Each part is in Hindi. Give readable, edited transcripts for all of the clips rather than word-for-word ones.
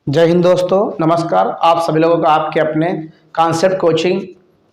जय हिंद दोस्तों, नमस्कार। आप सभी लोगों का आपके अपने concept coaching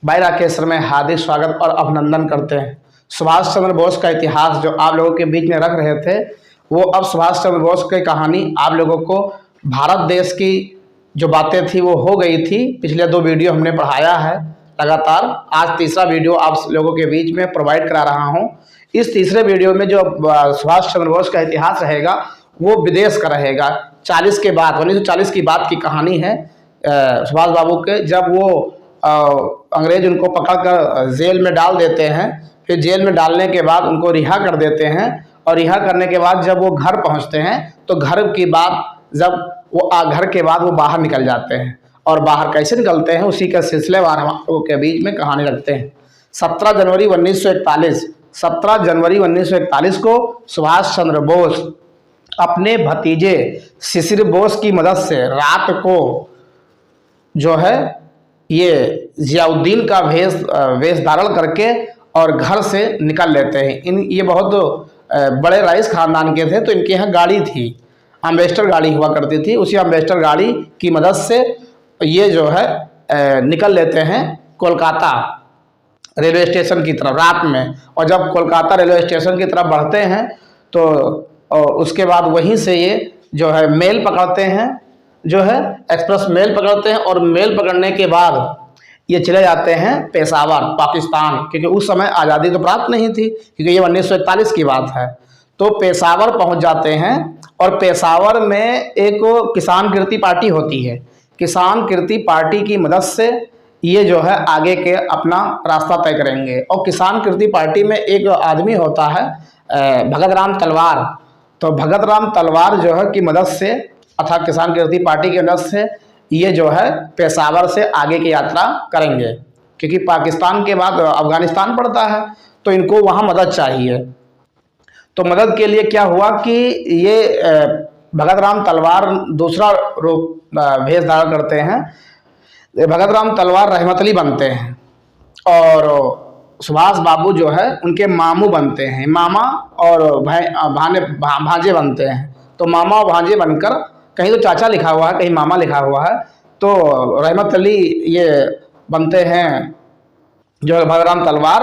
bye Rakesh sir में हार्दिक स्वागत और अभिनंदन करते हैं। सुभाष चंद्र बोस का इतिहास जो आप लोगों के बीच में रख रहे थे, वो अब सुभाष चंद्र बोस की कहानी आप लोगों को भारत देश की जो बातें थी वो हो गई थी। पिछले 2 वीडियो हमने पढ़ाया है लगातार, आज तीसरा वीडियो आप लोगों के बीच में प्रोवाइड करा रहा हूँ। इस तीसरे वीडियो में जो सुभाष चंद्र बोस का इतिहास रहेगा वो विदेश का रहेगा। 40 के बाद 1940 की बात की कहानी है सुभाष बाबू के, जब वो अंग्रेज उनको पकड़कर जेल में डाल देते हैं। फिर जेल में डालने के बाद उनको रिहा कर देते हैं और रिहा करने के बाद जब वो घर पहुंचते हैं तो घर के बाद वो बाहर निकल जाते हैं। और बाहर कैसे निकलते हैं उसी का सिलसिलेवार हम लोगों के बीच में कहानी रखते हैं। 17 जनवरी 1941 को सुभाष चंद्र बोस अपने भतीजे शिशिर बोस की मदद से रात को जो है ये जियाउद्दीन का वेश धारण करके और घर से निकल लेते हैं। ये बहुत बड़े रईस खानदान के थे, तो इनके यहाँ गाड़ी थी, एम्बेसडर गाड़ी हुआ करती थी। उसी एम्बेसडर गाड़ी की मदद से ये जो है निकल लेते हैं कोलकाता रेलवे स्टेशन की तरफ रात में। और जब कोलकाता रेलवे स्टेशन की तरफ बढ़ते हैं तो और उसके बाद वहीं से ये जो है मेल पकड़ते हैं, जो है एक्सप्रेस मेल पकड़ते हैं। और मेल पकड़ने के बाद ये चले जाते हैं पेशावर पाकिस्तान, क्योंकि उस समय आज़ादी तो प्राप्त नहीं थी, क्योंकि ये 1941 की बात है। तो पेशावर पहुंच जाते हैं और पेशावर में एक किसान कृति पार्टी होती है। किसान कृति पार्टी की मदद से ये जो है आगे के अपना रास्ता तय करेंगे। और किसान कृति पार्टी में एक आदमी होता है भगत राम तलवार। तो भगत राम तलवार जो है की मदद से अर्थात किसान कृति पार्टी की मदद से ये जो है पेशावर से आगे की यात्रा करेंगे, क्योंकि पाकिस्तान के बाद अफगानिस्तान पड़ता है, तो इनको वहाँ मदद चाहिए। तो मदद के लिए क्या हुआ कि ये भगत राम तलवार दूसरा वेश धारण करते हैं। भगत राम तलवार रहमत अली बनते हैं और सुभाष बाबू जो है उनके मामू बनते हैं, मामा और भांजे बनते हैं। तो मामा और भांजे बनकर, कहीं तो चाचा लिखा हुआ है, कहीं मामा लिखा हुआ है, तो रहमत अली ये बनते हैं जो है भगतराम तलवार,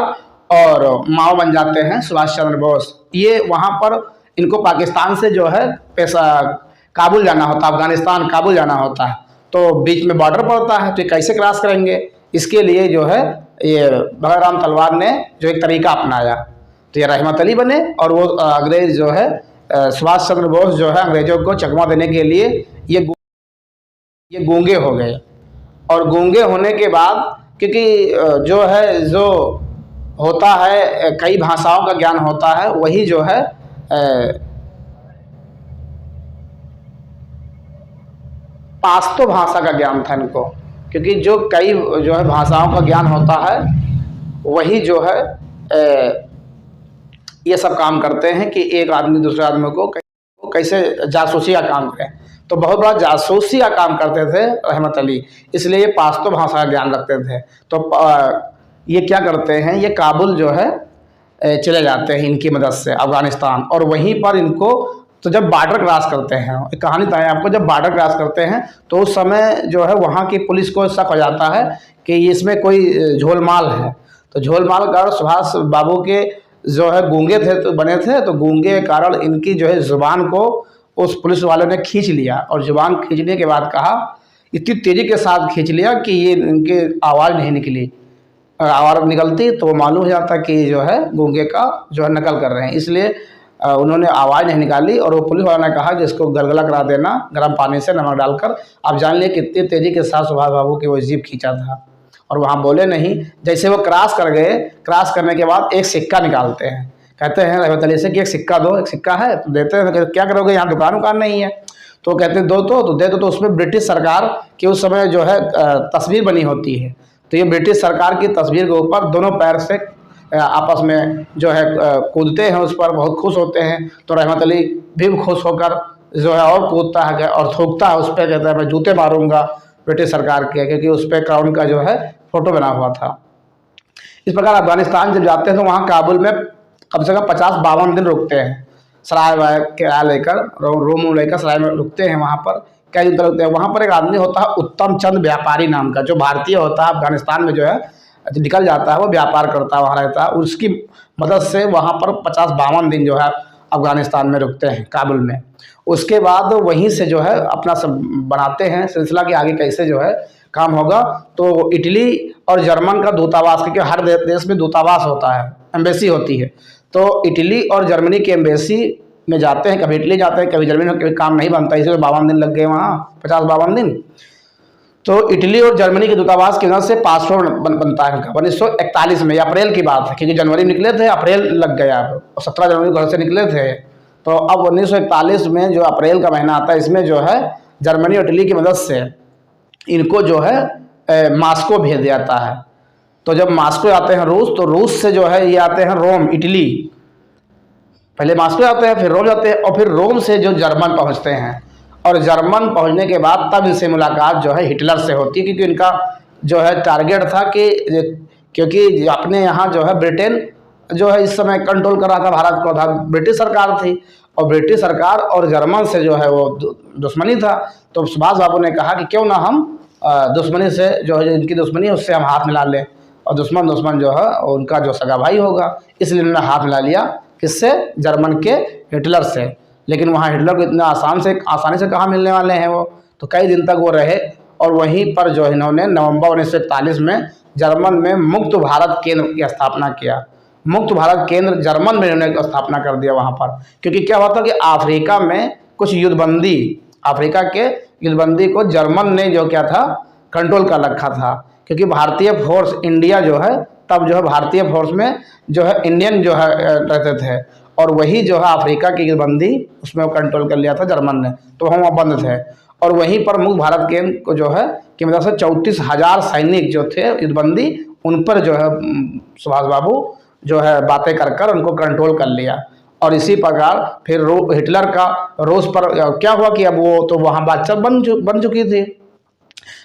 और माओ बन जाते हैं सुभाष चंद्र बोस। ये वहाँ पर इनको पाकिस्तान से जो है काबुल जाना होता है, अफगानिस्तान काबुल जाना होता है, तो बीच में बॉर्डर पड़ता है, तो कैसे क्रॉस करेंगे, इसके लिए जो है ये भगत राम तलवार ने जो एक तरीका अपनाया। तो ये रहमत अली बने और वो अंग्रेज जो है सुभाष चंद्र बोस जो है अंग्रेजों को चकमा देने के लिए ये गूंगे हो गए। और गूंगे होने के बाद, क्योंकि जो होता है कई भाषाओं का ज्ञान होता है, वही जो है पाश्तो भाषा का ज्ञान था इनको, क्योंकि जो कई जो है भाषाओं का ज्ञान होता है वही जो है ये सब काम करते हैं कि एक आदमी दूसरे आदमी को कैसे जासूसी का काम करें। तो बहुत बड़ा जासूसी का काम करते थे रहमत अली, इसलिए ये पाश्तो भाषा का ज्ञान रखते थे। तो ये क्या करते हैं, ये काबुल जो है चले जाते हैं इनकी मदद से अफगानिस्तान। और वहीं पर इनको, तो जब बॉर्डर क्रॉस करते हैं, एक कहानी बताएं आपको, जब बॉर्डर क्रॉस करते हैं तो उस समय जो है वहाँ की पुलिस को शक हो जाता है कि इसमें कोई झोलमाल है। तो झोलमाल का सुभाष बाबू के जो है गूंगे थे, तो बने थे, तो गूंगे के कारण इनकी जो है जुबान को उस पुलिस वालों ने खींच लिया। और जुबान खींचने के बाद कहा, इतनी तेज़ी के साथ खींच लिया कि ये इनके आवाज़ नहीं निकली। आवाज़ निकलती तो वो मालूम हो जाता कि जो है गूंगे का जो है नकल कर रहे हैं, इसलिए उन्होंने आवाज़ नहीं निकाली। और वो पुलिस वाला ने कहा कि इसको गलगला करा देना गर्म पानी से नमक डालकर। आप जान लिए कितनी तेज़ी के साथ सुभाष बाबू की वो जीप खींचा था, और वहाँ बोले नहीं। जैसे वो क्रॉस कर गए, क्रॉस करने के बाद एक सिक्का निकालते हैं, कहते हैं रहमत अली से कि एक सिक्का दो, एक सिक्का है तो देते हैं। क्या करोगे, यहाँ दुकान नहीं है। तो कहते हैं दो तो दे दो। तो उसमें ब्रिटिश सरकार की उस समय जो है तस्वीर बनी होती है। तो ये ब्रिटिश सरकार की तस्वीर के ऊपर दोनों पैर से आपस में जो है कूदते हैं, उस पर बहुत खुश होते हैं। तो रहमत अली भी खुश होकर जो है और कूदता है और थूकता है उस पर, कहता है मैं जूते मारूंगा ब्रिटिश सरकार के, क्योंकि उस पर क्राउन का जो है फोटो बना हुआ था। इस प्रकार अफगानिस्तान जब जाते हैं तो वहाँ काबुल में कम से कम 50-52 दिन रुकते हैं। सराय किराया लेकर, रूम लेकर सराय में रुकते हैं वहाँ पर, कई दिन तक लगते हैं। वहाँ पर एक आदमी होता है उत्तम चंद व्यापारी नाम का, जो भारतीय होता है, अफगानिस्तान में जो है निकल जाता है, वो व्यापार करता है, वहाँ रहता है। उसकी मदद से वहाँ पर 50-52 दिन जो है अफगानिस्तान में रुकते हैं, काबुल में। उसके बाद वहीं से जो है अपना सब बनाते हैं सिलसिला कि आगे कैसे जो है काम होगा। तो इटली और जर्मन का दूतावास, क्योंकि हर देश में दूतावास होता है, एम्बेसी होती है, तो इटली और जर्मनी की एम्बेसी में जाते हैं, कभी इटली जाते हैं, कभी जर्मनी में, कभी काम नहीं बनता, इसलिए 52 दिन लग गए वहाँ, 50-52 दिन। तो इटली और जर्मनी के दूतावास की मदद से पासपोर्ट बनता है उनका 1941 में, अप्रैल की बात है, क्योंकि जनवरी में निकले थे, अप्रैल लग गया, और 17 जनवरी को घर से निकले थे। तो अब 1941 में जो अप्रैल का महीना आता है, इसमें जो है जर्मनी और इटली की मदद से इनको जो है मास्को भेज दिया जाता है। तो जब मास्को आते हैं रूस, तो रूस से जो है ये आते हैं रोम, इटली, पहले मास्को आते हैं, फिर रोम जाते हैं, और फिर रोम से जो जर्मन पहुंचते हैं। और जर्मन पहुंचने के बाद तब इनसे मुलाकात जो है हिटलर से होती है, क्योंकि इनका जो है टारगेट था कि क्योंकि अपने यहाँ जो है ब्रिटेन जो है इस समय कंट्रोल कर रहा था भारत को, था ब्रिटिश सरकार थी, और ब्रिटिश सरकार और जर्मन से जो है वो दुश्मनी था। तो सुभाष बाबू ने कहा कि क्यों ना हम दुश्मनी से जो है, इनकी दुश्मनी है उससे हम हाथ मिला लें, और दुश्मन जो है उनका जो सगा भाई होगा, इसलिए उन्होंने हाथ मिला लिया, किससे? जर्मन के हिटलर से। लेकिन वहाँ हिटलर को इतना आसानी से कहाँ मिलने वाले हैं वो, तो कई दिन तक वो रहे, और वहीं पर जो इन्होंने नवंबर 1941 में जर्मन में मुक्त भारत केंद्र की स्थापना किया। मुक्त भारत केंद्र जर्मन में इन्होंने स्थापना कर दिया वहाँ पर, क्योंकि क्या हुआ था कि अफ्रीका में कुछ युद्धबंदी, अफ्रीका के युद्धबंदी को जर्मन ने जो क्या था कंट्रोल कर रखा था, क्योंकि भारतीय फोर्स इंडिया जो है, तब जो है भारतीय फोर्स में जो है इंडियन जो है रहते थे, और वही जो है अफ्रीका की युद्धबंदी उसमें कंट्रोल कर लिया था जर्मन ने, तो हम वहाँ बंद थे। और वहीं पर मुक्त भारत केंद्र को जो है कि मतलब से 34,000 सैनिक जो थे युद्धबंदी, उन पर जो है सुभाष बाबू जो है बातें कर कर उनको कंट्रोल कर लिया। और इसी प्रकार फिर हिटलर का रूस पर क्या हुआ कि अब वो तो वहाँ बातचीत बन चुकी थी,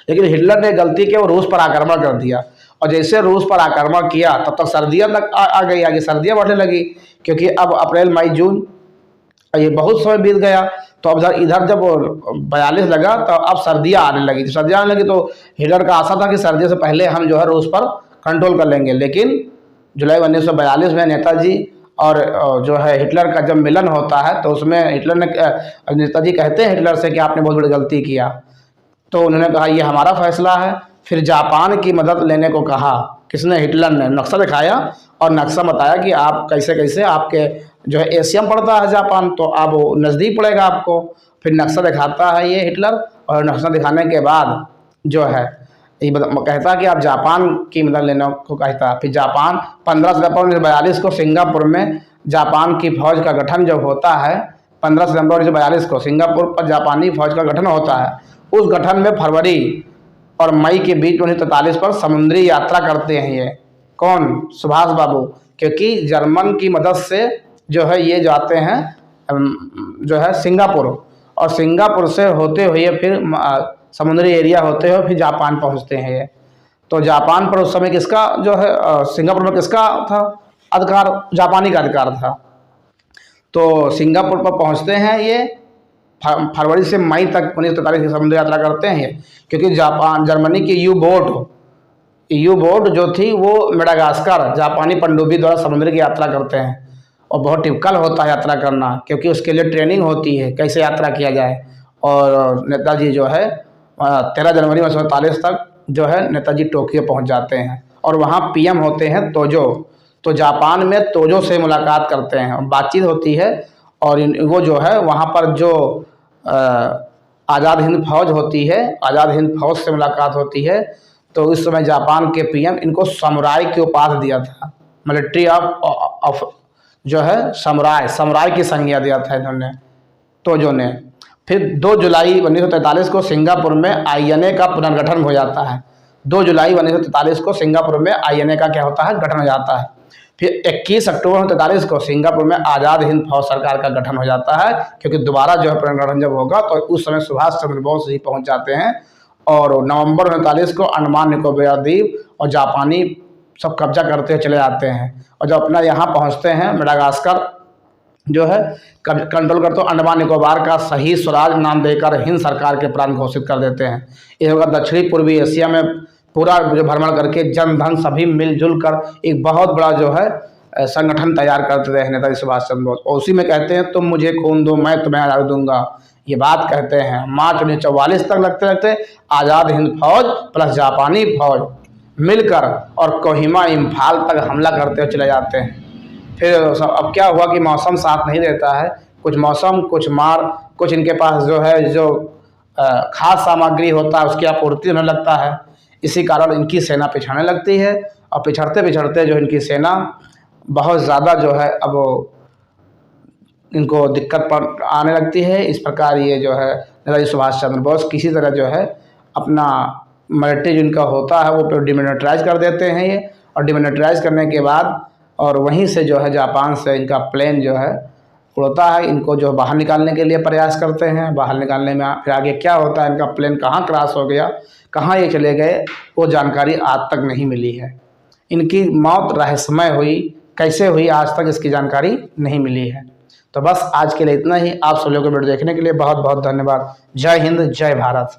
लेकिन हिटलर ने गलती की, वो रूस पर आक्रमण कर दिया। और जैसे रूस पर आक्रमण किया तब तक सर्दियाँ तक आ गई, आगे सर्दियाँ बढ़ने लगी, क्योंकि अब अप्रैल मई जून ये बहुत समय बीत गया। तो अब इधर जब 42 लगा तो अब सर्दियाँ आने लगी, तो हिटलर का आशा था कि सर्दियों से पहले हम जो है रूस पर कंट्रोल कर लेंगे। लेकिन जुलाई 1942 में नेताजी और जो है हिटलर का जब मिलन होता है, तो उसमें नेताजी कहते हैं हिटलर से कि आपने बहुत बड़ी गलती किया। तो उन्होंने कहा ये हमारा फैसला है। फिर जापान की मदद लेने को कहा, किसने? हिटलर ने। नक्शा दिखाया और नक्शा बताया कि आप कैसे कैसे, आपके जो है एशिया में पड़ता है जापान, तो आप नज़दीक पड़ेगा आपको। फिर नक्शा दिखाता है ये हिटलर, और नक्शा दिखाने के बाद जो है ये कहता है कि आप जापान की मदद लेने को कहता है। फिर जापान 15 सितंबर 1942 को सिंगापुर में जापान की फौज का गठन जब होता है, 15 सितंबर 1942 को सिंगापुर पर जापानी फौज का गठन होता है। उस गठन में फरवरी और मई के बीच 1943 पर समुद्री यात्रा करते हैं ये कौन? सुभाष बाबू, क्योंकि जर्मन की मदद से जो है ये जाते हैं जो है सिंगापुर, और सिंगापुर से होते हुए फिर समुद्री एरिया होते हुए फिर जापान पहुंचते हैं ये। तो जापान पर उस समय किसका जो है सिंगापुर में किसका था अधिकार? जापानी का अधिकार था। तो सिंगापुर पर पहुंचते हैं ये फरवरी से मई तक 1943 की समुद्री यात्रा करते हैं ये, क्योंकि जर्मनी की यू बोट जो थी वो मेडागास्कर जापानी पनडुब्बी द्वारा समुद्र की यात्रा करते हैं, और बहुत टिपिकल होता है यात्रा करना, क्योंकि उसके लिए ट्रेनिंग होती है कैसे यात्रा किया जाए। और नेताजी जो है 13 जनवरी 1943 तक जो है नेताजी टोक्यो पहुंच जाते हैं, और वहाँ पीएम होते हैं तोजो। तो जापान में तोजो से मुलाकात करते हैं, बातचीत होती है, और वो जो है वहाँ पर जो आज़ाद हिंद फौज होती है, आज़ाद हिंद फौज से मुलाकात होती है। तो उस समय जापान के पीएम इनको समुराई की उपाधि दिया था, मिलिट्री ऑफ जो है समुराई की संज्ञा दिया था इन्होंने, तोजो ने। फिर 2 जुलाई 1943 को सिंगापुर में आईएनए का पुनर्गठन हो जाता है। 2 जुलाई 1943 को सिंगापुर में आईएनए का क्या होता है? गठन हो जाता है। फिर 21 अक्टूबर 1943 को सिंगापुर में आज़ाद हिंद फौज सरकार का गठन हो जाता है, क्योंकि दोबारा जो है पुनर्गठन जब होगा तो उस समय सुभाष चंद्र बोस ही पहुंच जाते हैं। और नवंबर 1939 को अंडमान निकोबार द्वीप और जापानी सब कब्जा करते चले जाते हैं, और जब अपना यहाँ पहुँचते हैं मेडागास्कर जो है कंट्रोल करते, अंडमान निकोबार का सही स्वराज नाम देकर हिंद सरकार के प्रांत घोषित कर देते हैं। इस वक्त दक्षिणी पूर्वी एशिया में पूरा जो भ्रमण करके जन धन सभी मिलजुल कर एक बहुत बड़ा जो है संगठन तैयार करते थे नेताजी सुभाष चंद्र बोस। और उसी में कहते हैं तुम मुझे खून दो मैं तुम्हें आज़ादी दूंगा, ये बात कहते हैं। मार्च 1944 तक लगते लगते आज़ाद हिंद फौज प्लस जापानी फौज मिलकर और कोहिमा इम्फाल तक हमला करते हुए चले जाते हैं। फिर अब क्या हुआ कि मौसम साथ नहीं देता है, कुछ मौसम कुछ मार, कुछ इनके पास जो है जो खास सामग्री होता है उसकी आपूर्ति होने लगता है। इसी कारण इनकी सेना पिछड़ने लगती है और पिछड़ते पिछड़ते जो इनकी सेना बहुत ज़्यादा जो है अब इनको दिक्कत पर आने लगती है। इस प्रकार ये जो है नेताजी सुभाष चंद्र बोस किसी तरह जो है अपना मिलिट्री जिनका होता है वो डिमिलिटराइज कर देते हैं ये, और डिमिलिटराइज करने के बाद और वहीं से जो है जापान से इनका प्लेन जो है उड़ता है, इनको जो बाहर निकालने के लिए प्रयास करते हैं। बाहर निकालने में फिर आगे क्या होता है, इनका प्लेन कहाँ क्रैश हो गया, कहाँ ये चले गए, वो जानकारी आज तक नहीं मिली है। इनकी मौत रहस्यमय हुई, कैसे हुई आज तक इसकी जानकारी नहीं मिली है। तो बस आज के लिए इतना ही। आप सब लोगों को वीडियो देखने के लिए बहुत बहुत धन्यवाद। जय हिंद, जय भारत।